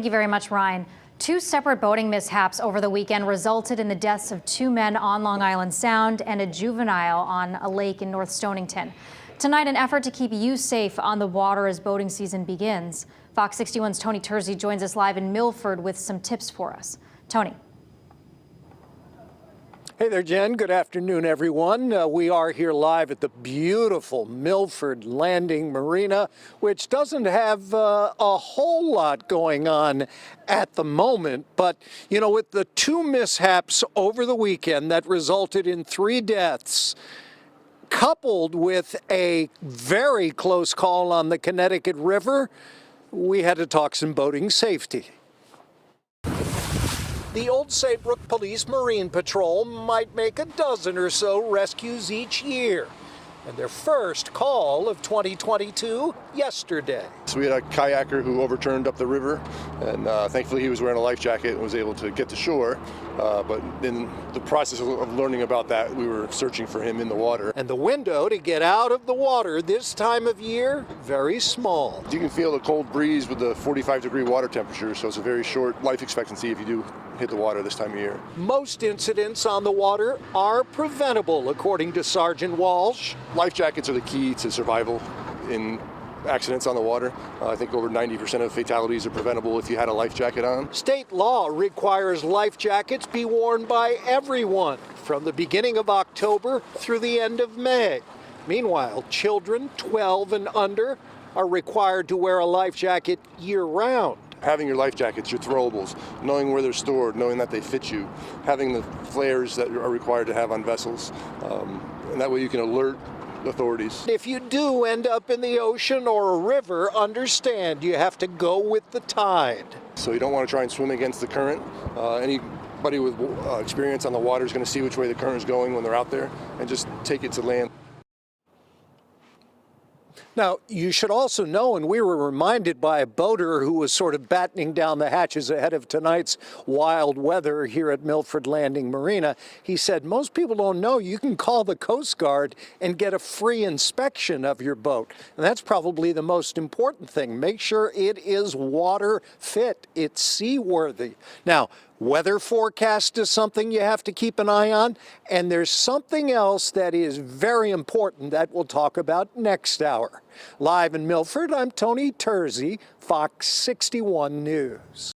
Thank you very much, Ryan. Two separate boating mishaps over the weekend resulted in the deaths of two men on Long Island Sound and a juvenile on a lake in North Stonington. Tonight, an effort to keep you safe on the water as boating season begins. Fox 61's Tony Terzi joins us live in Milford with some tips for us. Tony. Hey there, Jen. Good afternoon, everyone. We are here live at the beautiful Milford Landing Marina, which doesn't have a whole lot going on at the moment. But, you know, with the two mishaps over the weekend that resulted in 3 deaths, coupled with a very close call on the Connecticut River, we had to talk some boating safety. The Old Saybrook Police Marine Patrol might make a dozen or so rescues each year. And their first call of 2022 yesterday. So we had a kayaker who overturned up the river, and thankfully he was wearing a life jacket and was able to get to shore. But in the process of learning about that, we were searching for him in the water. And the window to get out of the water this time of year, very small. You can feel the cold breeze with the 45-degree water temperature, so it's a very short life expectancy if you do hit the water this time of year. Most incidents on the water are preventable, according to Sergeant Walsh. Life jackets are the key to survival in accidents on the water. I think over 90% of fatalities are preventable if you had a life jacket on. State law requires life jackets be worn by everyone from the beginning of October through the end of May. Meanwhile, children 12 and under are required to wear a life jacket year-round. Having your life jackets, your throwables, knowing where they're stored, knowing that they fit you, having the flares that are required to have on vessels, and that way you can alert authorities. If you do end up in the ocean or a river, understand you have to go with the tide. So you don't want to try and swim against the current. Anybody with experience on the water is going to see which way the current is going when they're out there and just take it to land. Now, you should also know, and we were reminded by a boater who was sort of battening down the hatches ahead of tonight's wild weather here at Milford Landing Marina. He said, most people don't know you can call the Coast Guard and get a free inspection of your boat. And that's probably the most important thing. Make sure it is water fit. It's seaworthy. Now, weather forecast is something you have to keep an eye on. And there's something else that is very important that we'll talk about next hour. Live in Milford, I'm Tony Terzi, Fox 61 News.